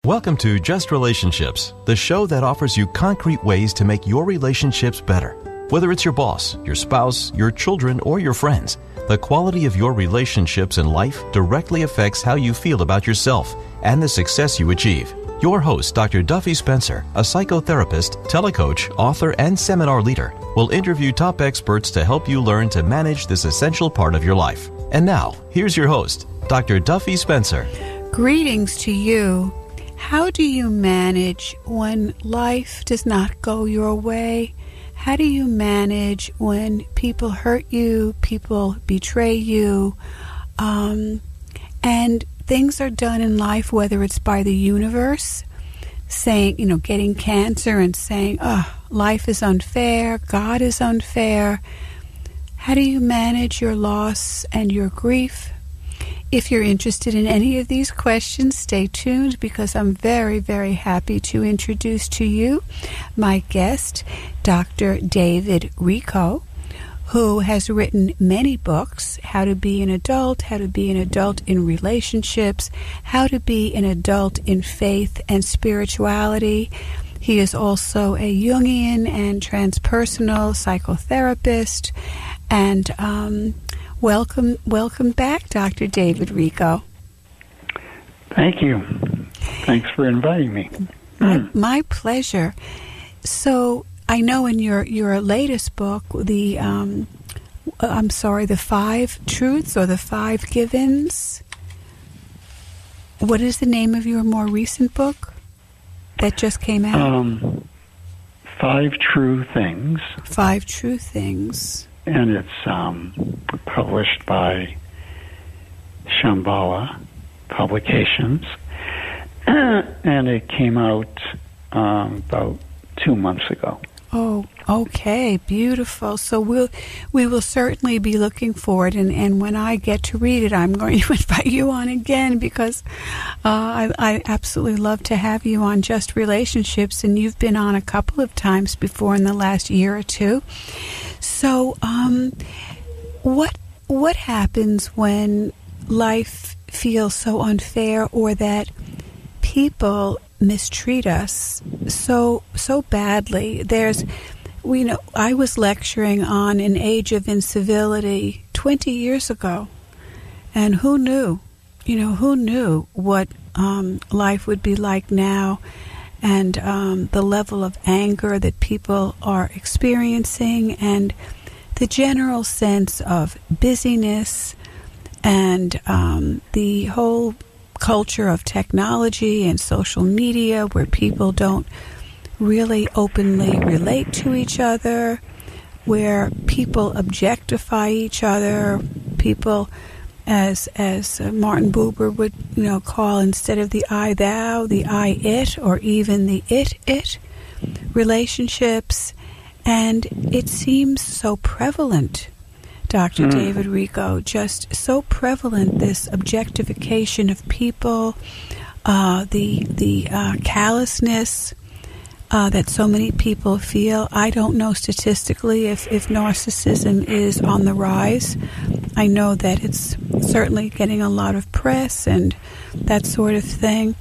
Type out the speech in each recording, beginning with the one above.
Welcome to Just Relationships, the show that offers you concrete ways to make your relationships better. Whether it's your boss, your spouse, your children, or your friends, the quality of your relationships in life directly affects how you feel about yourself and the success you achieve. Your host, Dr. Duffy Spencer, a psychotherapist, telecoach, author, and seminar leader, will interview top experts to help you learn to manage this essential part of your life. And now, here's your host, Dr. Duffy Spencer. Greetings to you. How do you manage when life does not go your way? How do you manage when people hurt you, people betray you, and things are done in life, whether it's by the universe, saying, getting cancer and saying, life is unfair, God is unfair. How do you manage your loss and your grief? If you're interested in any of these questions, stay tuned because I'm very, very happy to introduce to you my guest, Dr. David Rico, who has written many books: How to Be an Adult, How to Be an Adult in Relationships, How to Be an Adult in Faith and Spirituality. He is also a Jungian and transpersonal psychotherapist. And welcome back, Dr. David Rico. Thank you. Thanks for inviting me. My pleasure. So I know in your latest book, the 5 Truths or the 5 Givens. What is the name of your more recent book that just came out? 5 True Things. 5 True Things. And it's published by Shambhala Publications. And it came out about 2 months ago. Oh, okay, beautiful. So we will certainly be looking for it, and when I get to read it, I'm going to invite you on again because I absolutely love to have you on Just Relationships, and you've been on a couple of times before in the last year or two. So, what happens when life feels so unfair, or that people mistreat us so badly? I was lecturing on an age of incivility 20 years ago, and who knew what life would be like now, and the level of anger that people are experiencing, and the general sense of busyness, and the whole culture of technology and social media where people don't really openly relate to each other, where people objectify each other, people, as Martin Buber would call, instead of the I thou, the I it, or even the it relationships. And it seems so prevalent, Dr. David Rico, just so prevalent, this objectification of people, the callousness that so many people feel. I don't know statistically if narcissism is on the rise. I know that it's certainly getting a lot of press and that sort of thing.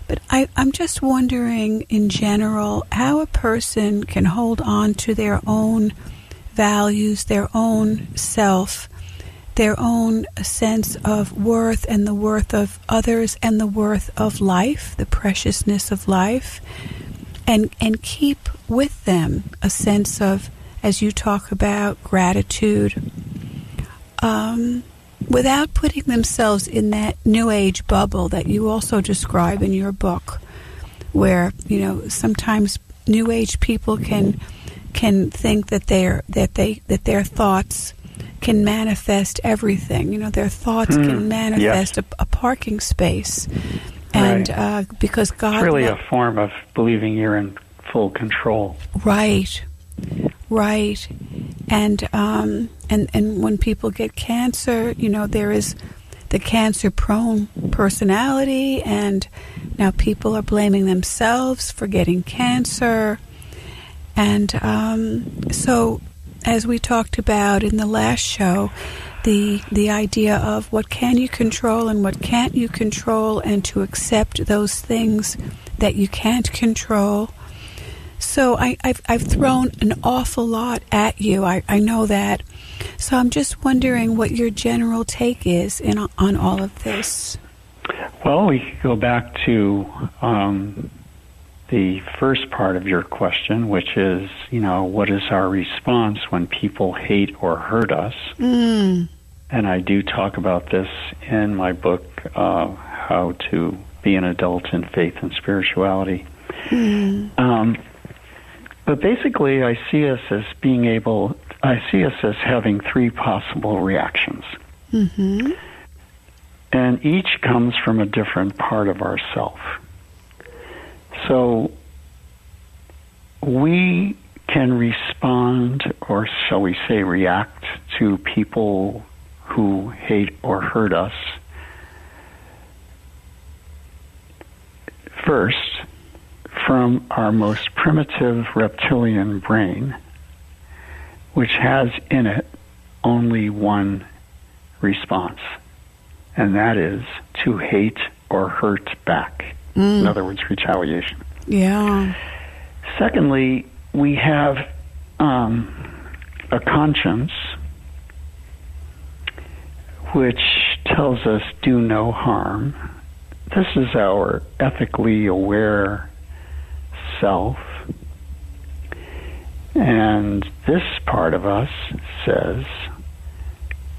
But I'm just wondering, in general, how a person can hold on to their own values, their own self, their own sense of worth, and the worth of others, and the worth of life, the preciousness of life, and keep with them a sense of, as you talk about, gratitude, without putting themselves in that New Age bubble that you also describe in your book, where sometimes New Age people can think that their thoughts can manifest everything. Their thoughts can manifest a parking space, and right. Because God, it's really a form of believing you're in full control. Right. And when people get cancer, there is the cancer-prone personality, and now people are blaming themselves for getting cancer. And so, as we talked about in the last show, the idea of what can you control and what can't you control, and to accept those things that you can't control. So I've thrown an awful lot at you. I know that. So I'm just wondering what your general take is on all of this. Well, we could go back to the first part of your question, which is, what is our response when people hate or hurt us? And I do talk about this in my book, How to Be an Adult in Faith and Spirituality. But basically, I see us as having three possible reactions. Mm-hmm. And each comes from a different part of ourself. So we can respond, or shall we say react, to people who hate or hurt us first from our most primitive reptilian brain, which has in it only one response, and that is to hate or hurt back. In other words, retaliation. Yeah. Secondly, we have a conscience which tells us do no harm. This is our ethically aware self. And this part of us says,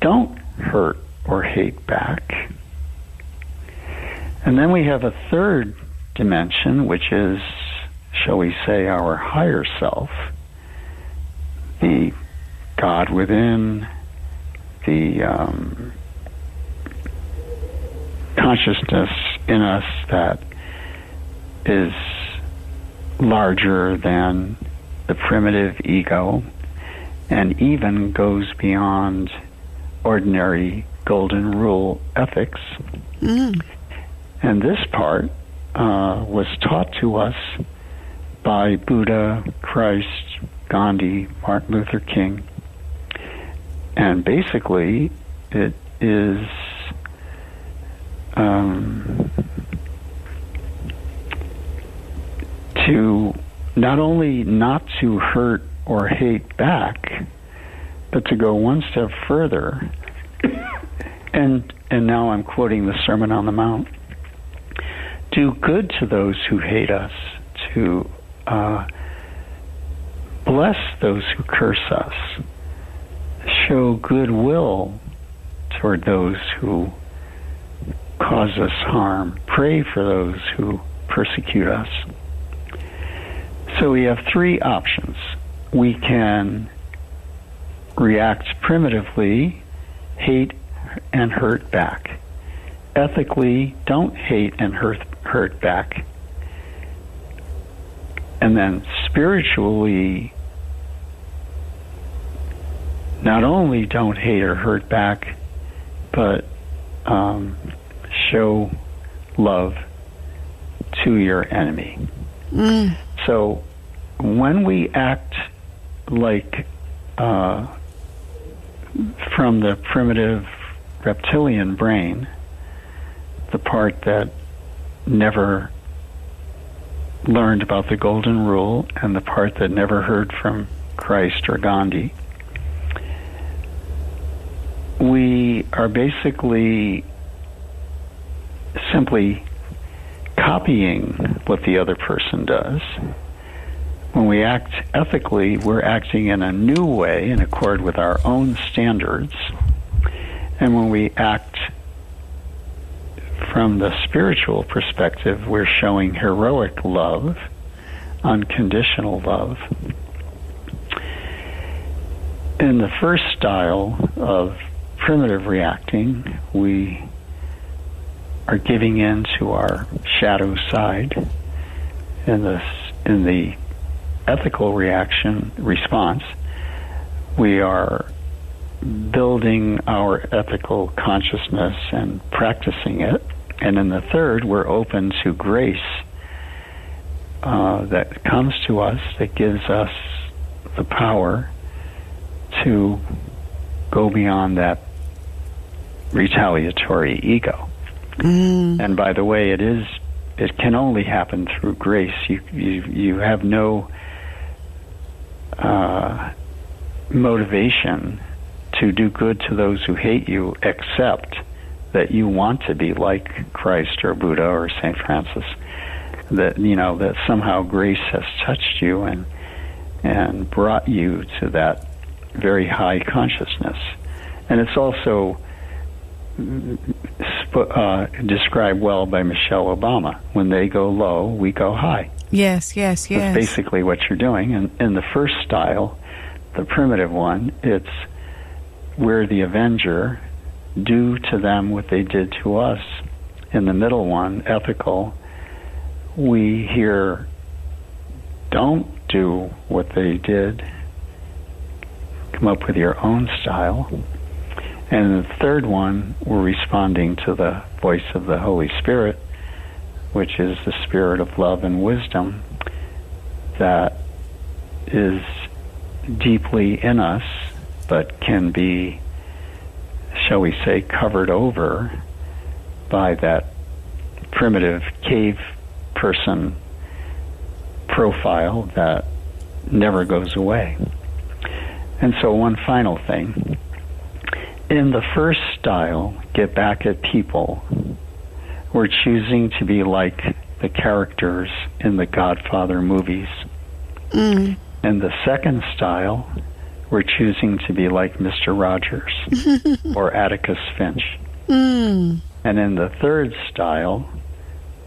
don't hurt or hate back. And then we have a third dimension, which is, shall we say, our higher self, the God within, the consciousness in us that is larger than the primitive ego and even goes beyond ordinary golden rule ethics. And this part was taught to us by Buddha, Christ, Gandhi, Martin Luther King. And basically, it is to not only not to hurt or hate back, but to go one step further. And now I'm quoting the Sermon on the Mount. Do good to those who hate us, to bless those who curse us, show goodwill toward those who cause us harm, pray for those who persecute us. So we have three options. We can react primitively, hate and hurt back. Ethically, don't hate and hurt back. And then spiritually, not only don't hate or hurt back, but show love to your enemy. So when we act like from the primitive reptilian brain, the part that never learned about the golden rule and the part that never heard from Christ or Gandhi, we are basically simply copying what the other person does. When we act ethically, we're acting in a new way in accord with our own standards. And when we act from the spiritual perspective, we're showing heroic love, unconditional love. In the first style of primitive reacting, we are giving in to our shadow side. In the ethical response, we are building our ethical consciousness and practicing it. And in the third, we're open to grace that comes to us, that gives us the power to go beyond that retaliatory ego. And by the way, it can only happen through grace. You have no motivation to do good to those who hate you, except that you want to be like Christ or Buddha or St. Francis. That somehow grace has touched you and brought you to that very high consciousness. And it's also described well by Michelle Obama. When they go low, we go high. Yes. That's basically what you're doing. And in the first style, the primitive one, it's we're the avenger, do to them what they did to us. In the middle one, ethical, we hear, don't do what they did, come up with your own style. And in the third one, we're responding to the voice of the Holy Spirit, which is the spirit of love and wisdom that is deeply in us, but can be, shall we say, covered over by that primitive cave person profile that never goes away. And so one final thing. In the first style, get back at people, we're choosing to be like the characters in the Godfather movies. In the second style, we're choosing to be like Mr. Rogers or Atticus Finch. And in the third style,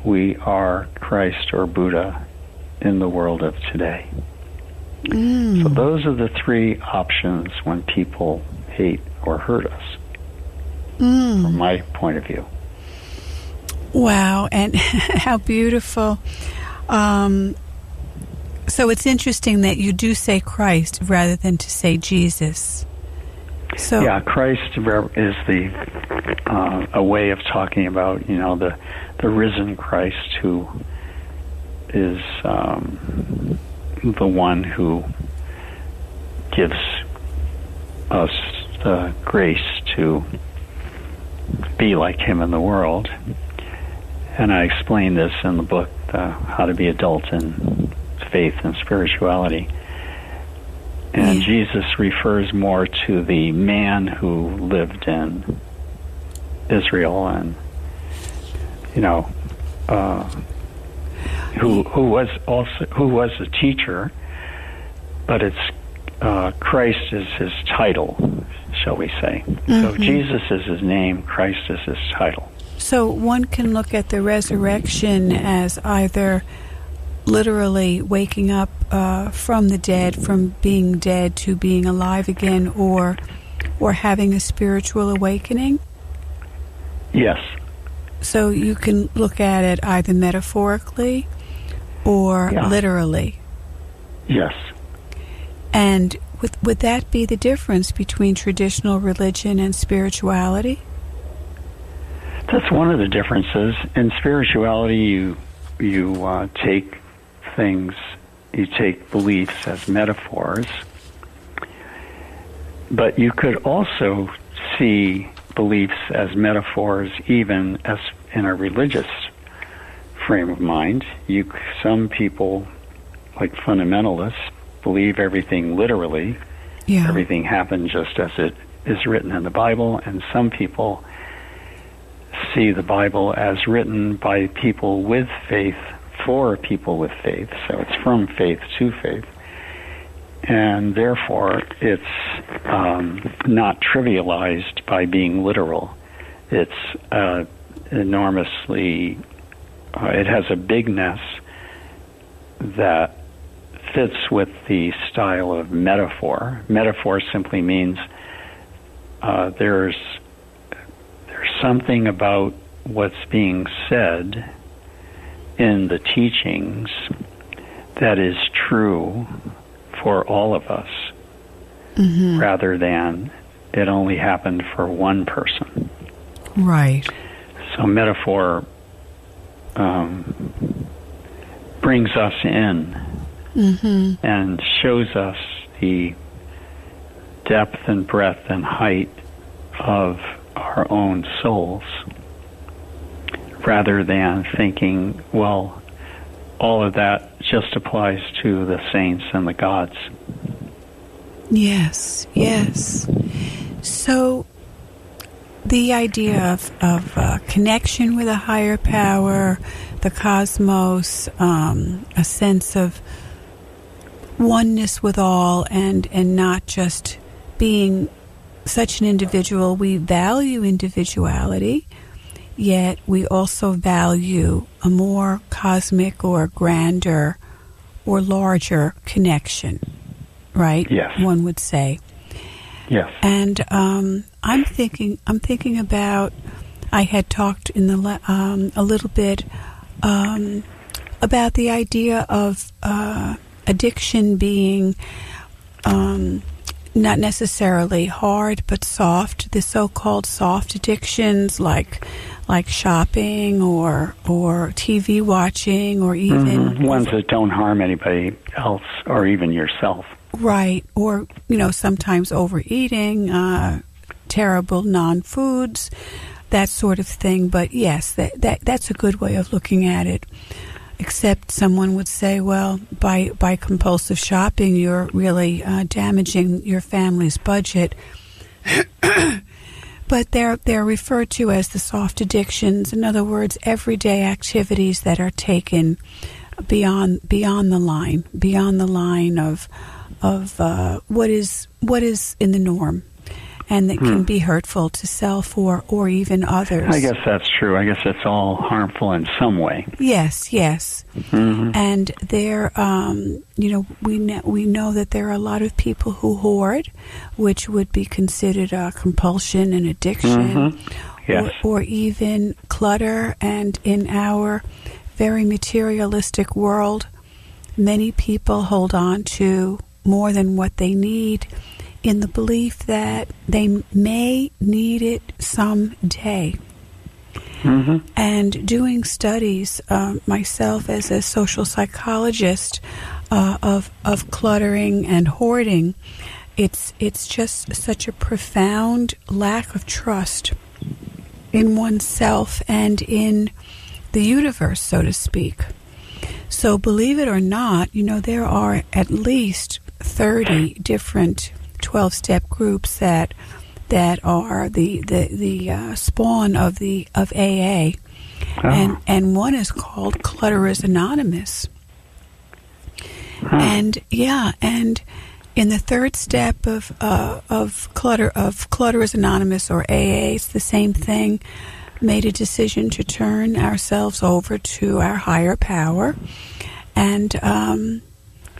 we are Christ or Buddha in the world of today. So those are the three options when people hate or hurt us, from my point of view. Wow, and how beautiful. So it's interesting that you do say Christ rather than to say Jesus. So yeah, Christ is a way of talking about, the risen Christ, who is the one who gives us the grace to be like him in the world. And I explain this in the book, How to Be Adult in Faith and Spirituality. And Jesus refers more to the man who lived in Israel and, who was a teacher, but it's Christ is his title, shall we say. So Jesus is his name, Christ is his title. So one can look at the resurrection as either literally waking up from the dead, from being dead to being alive again, or having a spiritual awakening? Yes. So you can look at it either metaphorically or literally. Yes. And would that be the difference between traditional religion and spirituality? That's one of the differences. In spirituality, you take things, you take beliefs as metaphors, but you could also see beliefs as metaphors even as in a religious frame of mind. Some people, like fundamentalists, believe everything literally. Everything happened just as it is written in the Bible, and some people see the Bible as written by people with faith for people with faith. So it's from faith to faith. And therefore, it's not trivialized by being literal. It's enormously, it has a bigness that fits with the style of metaphor. Metaphor simply means there's something about what's being said in the teachings that is true for all of us, rather than it only happened for one person. Right. So metaphor brings us in and shows us the depth and breadth and height of our own souls, rather than thinking, well, all of that just applies to the saints and the gods. Yes, yes. So the idea of connection with a higher power, the cosmos, a sense of oneness with all, and not just being such an individual. We value individuality, yet we also value a more cosmic or grander or larger connection, right? Yes. One would say. Yes. And I'm thinking about, I had talked in the a little bit about the idea of addiction being not necessarily hard but soft, the so-called soft addictions like shopping or TV watching, or even ones that don't harm anybody else or even yourself. Right, or sometimes overeating, terrible non-foods, that sort of thing. But yes, that's a good way of looking at it. Except someone would say, well, by compulsive shopping, you're really damaging your family's budget. But they're referred to as the soft addictions. In other words, everyday activities that are taken beyond the line of what is in the norm, and that can be hurtful to self or even others. I guess that's true. I guess it's all harmful in some way. Yes. And there, we know that there are a lot of people who hoard, which would be considered a compulsion and addiction, yes, or even clutter. And in our very materialistic world, many people hold on to more than what they need, in the belief that they may need it someday. And doing studies, myself as a social psychologist, of cluttering and hoarding, it's just such a profound lack of trust in oneself and in the universe, so to speak. So believe it or not, there are at least 30 different 12-step groups that are the spawn of AA, and one is called Clutterers Anonymous. And in the third step of Clutterers Anonymous, or AA, it's the same thing. Made a decision to turn ourselves over to our higher power and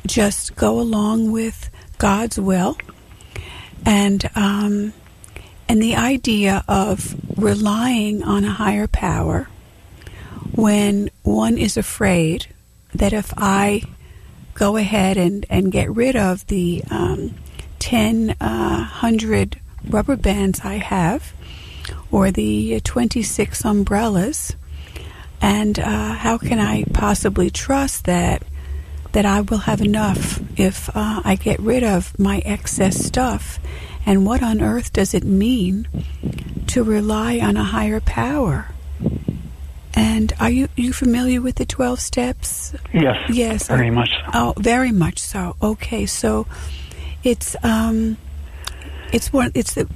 just go along with God's will. And the idea of relying on a higher power when one is afraid that if I go ahead and get rid of the 100 rubber bands I have, or the 26 umbrellas, and how can I possibly trust that I will have enough if I get rid of my excess stuff? And what on earth does it mean to rely on a higher power? And are you familiar with the 12 steps? Yes. Yes. Very much so. Oh, very much so. Okay, so it's the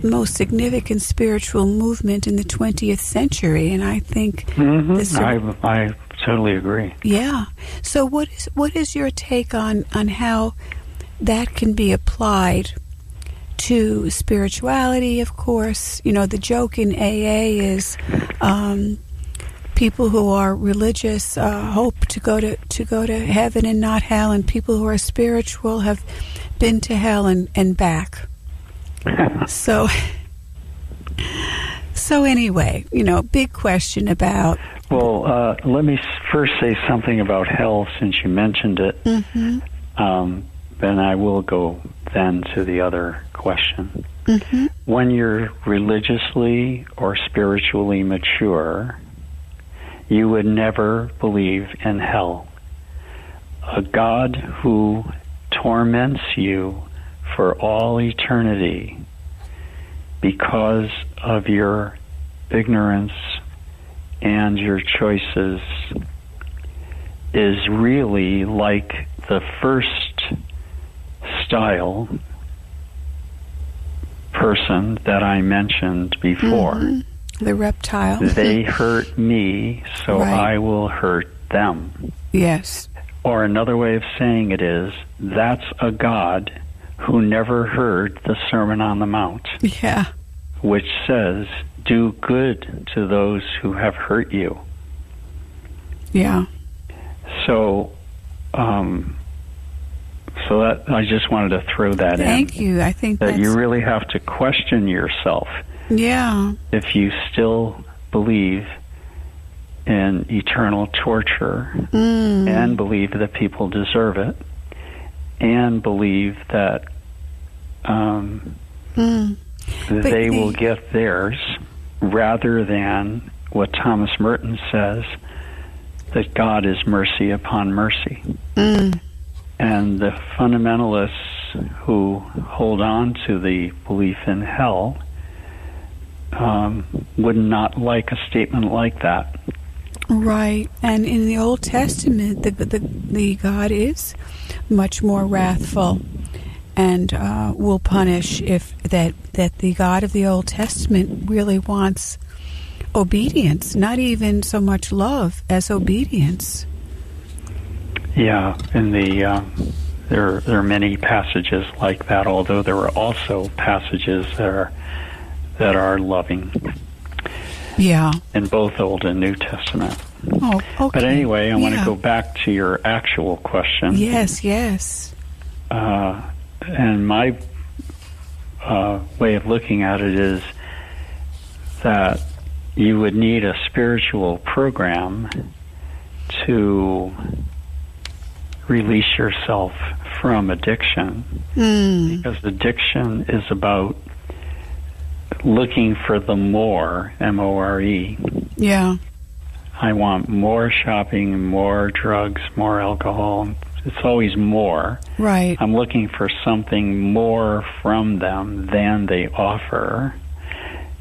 most significant spiritual movement in the 20th century, and I think I totally agree. Yeah. So what is your take on how that can be applied to spirituality? Of course, the joke in AA is people who are religious hope to go to heaven and not hell, and people who are spiritual have been to hell and back. So anyway, big question about. Well, let me first say something about hell, since you mentioned it. Then I will go then to the other question. When you're religiously or spiritually mature, you would never believe in hell. A God who torments you for all eternity because of your ignorance and your choices is really like the first style person that I mentioned before. Mm-hmm. The reptile. They hurt me, so right. I will hurt them. Yes. Or another way of saying it is, that's a God who never heard the Sermon on the Mount. Yeah. Which says, do good to those who have hurt you. Yeah. So, that I just wanted to throw that in. Thank you. I think that you really have to question yourself. Yeah. If you still believe in eternal torture and believe that people deserve it and believe that they will get theirs, rather than what Thomas Merton says, that God is mercy upon mercy. And the fundamentalists who hold on to the belief in hell would not like a statement like that. Right. And in the Old Testament, the God is much more wrathful and will punish if that the God of the Old Testament really wants obedience, not even so much love as obedience. Yeah, and there are many passages like that, although there are also passages that are loving. Yeah. In both Old and New Testament. Oh, okay. But anyway, I want to go back to your actual question. Yes, yes. And my way of looking at it is that you would need a spiritual program to release yourself from addiction. Because addiction is about looking for the more, M-O-R-E. Yeah. I want more shopping, more drugs, more alcohol. It's always more. Right. I'm looking for something more from them than they offer.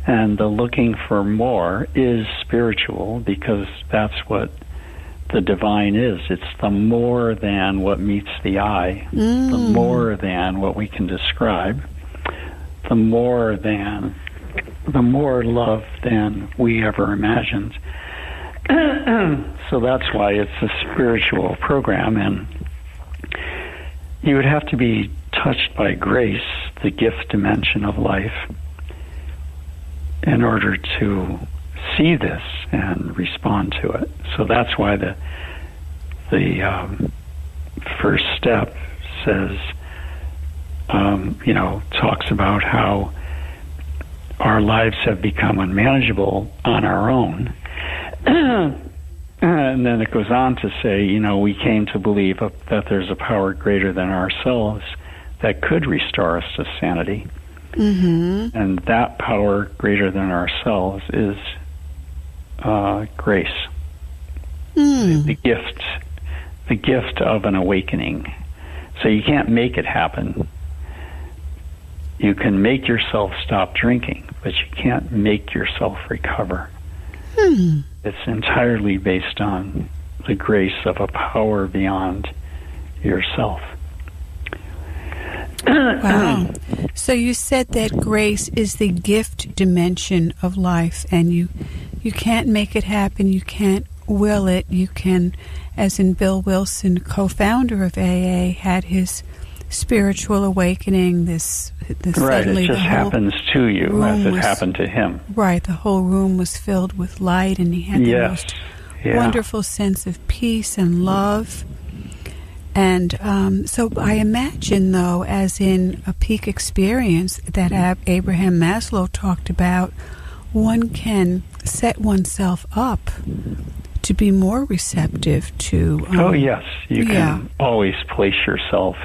And the looking for more is spiritual, because that's what the divine is. It's the more than what meets the eye, the more than what we can describe, the more love than we ever imagined. So that's why it's a spiritual program, and you would have to be touched by grace, the gift dimension of life, in order to see this and respond to it. So that's why the first step says, talks about how our lives have become unmanageable on our own. And then it goes on to say, we came to believe that there's a power greater than ourselves that could restore us to sanity. Mm-hmm. And that power greater than ourselves is grace. The gift of an awakening. So you can't make it happen. You can make yourself stop drinking, but you can't make yourself recover. It's entirely based on the grace of a power beyond yourself. Wow. So you said that grace is the gift dimension of life, and you can't make it happen, you can't will it, you can, as in Bill Wilson, co-founder of AA, had his spiritual awakening, this right, it just happens to you as it happened to him. Right, the whole room was filled with light, and he had the most wonderful sense of peace and love. And so I imagine, though, as in a peak experience that Abraham Maslow talked about, one can set oneself up to be more receptive to... oh, yes. You can always place yourself.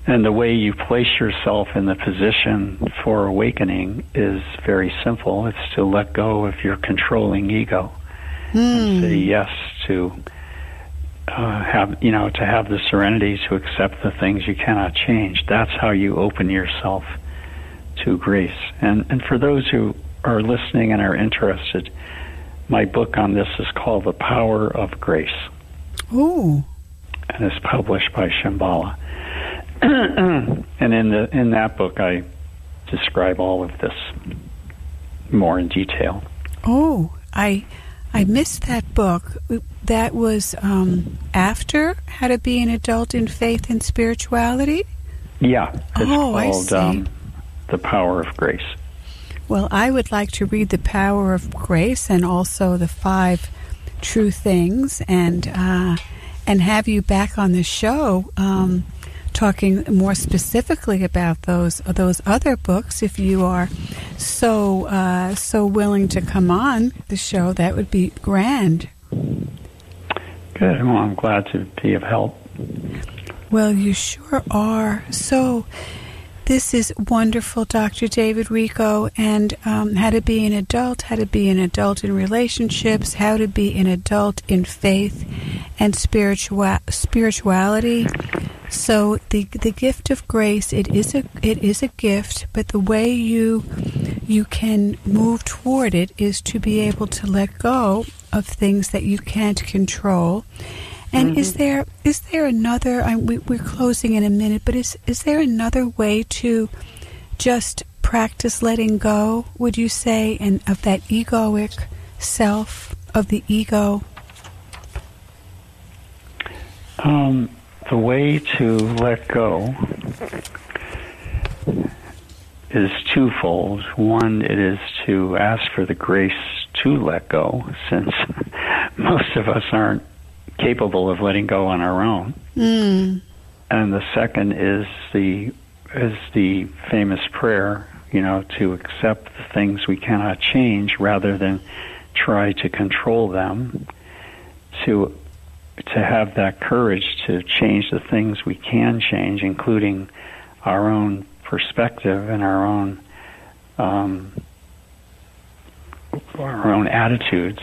And the way you place yourself in the position for awakening is very simple. It's to let go of your controlling ego and say yes to have the serenity to accept the things you cannot change. That's how you open yourself grace. And for those who are listening and are interested, my book on this is called The Power of Grace. Ooh. And it's published by Shambhala. And in that book, I describe all of this more in detail. Oh, I missed that book. That was after How to Be an Adult in Faith and Spirituality? Yeah. It's called The Power of Grace. Well, I would like to read The Power of Grace and also the 5 True Things and have you back on the show talking more specifically about those other books. If you are so willing to come on the show, that would be grand. Good. Well, I'm glad to be of help. Well, you sure are. So this is wonderful, Dr. David Rico, and how to be an adult in relationships, how to be an adult in faith and spirituality. So the gift of grace, it is a gift, but the way you can move toward it is to be able to let go of things that you can't control. And is there another? We're closing in a minute, but is there another way to just practice letting go? Would you say, and of that egoic self, of the ego? The way to let go is twofold. One, it is to ask for the grace to let go, since most of us aren't capable of letting go on our own. And the second is the famous prayer, to accept the things we cannot change rather than try to control them, to have that courage to change the things we can change, including our own perspective and our own attitudes,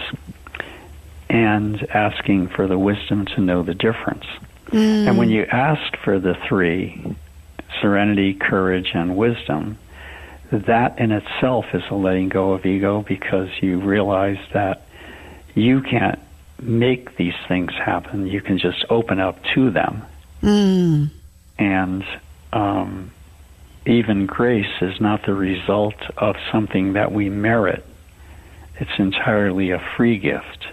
and asking for the wisdom to know the difference. And when you ask for the 3, serenity, courage, and wisdom, that in itself is a letting go of ego, because you realize that you can't make these things happen. You can just open up to them. And even grace is not the result of something that we merit. It's entirely a free gift.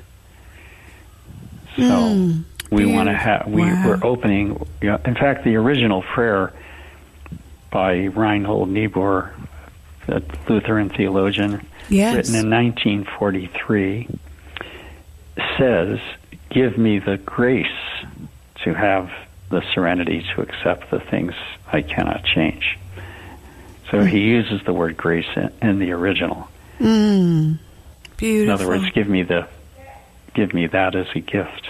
So we want to have, we're opening, in fact, the original prayer by Reinhold Niebuhr, the Lutheran theologian, written in 1943, says, "Give me the grace to have the serenity to accept the things I cannot change." So he uses the word grace in the original. Beautiful. In other words, give me that as a gift.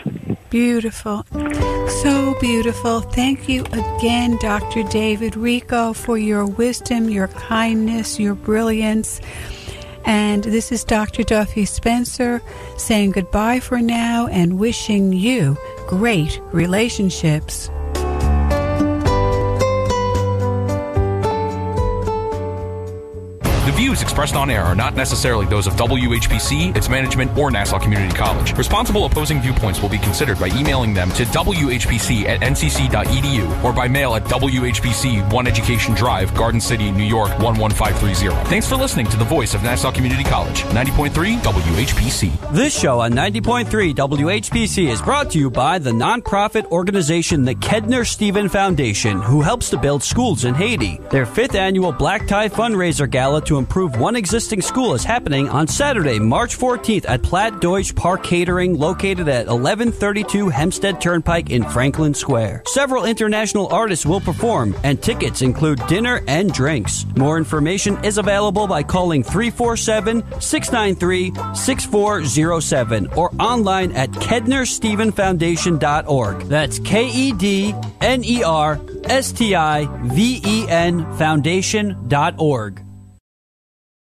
Beautiful. So beautiful. Thank you again, Dr. David Rico, for your wisdom, your kindness, your brilliance. And this is Dr. Duffy Spencer saying goodbye for now and wishing you great relationships. The views expressed on air are not necessarily those of WHPC, its management, or Nassau Community College. Responsible opposing viewpoints will be considered by emailing them to whpc@ncc.edu or by mail at WHPC 1 Education Drive, Garden City, New York 11530. Thanks for listening to the voice of Nassau Community College, 90.3 WHPC. This show on 90.3 WHPC is brought to you by the nonprofit organization the Kedner Stephen Foundation, who helps to build schools in Haiti. Their 5th annual Black Tie Fundraiser Gala to improve one existing school is happening on Saturday, March 14th at Platt Deutsch Park Catering, located at 1132 Hempstead Turnpike in Franklin Square. Several international artists will perform, and tickets include dinner and drinks. More information is available by calling 347-693-6407 or online at KednerStephenFoundation.org. That's KEDNERSTIVEN Foundation.org.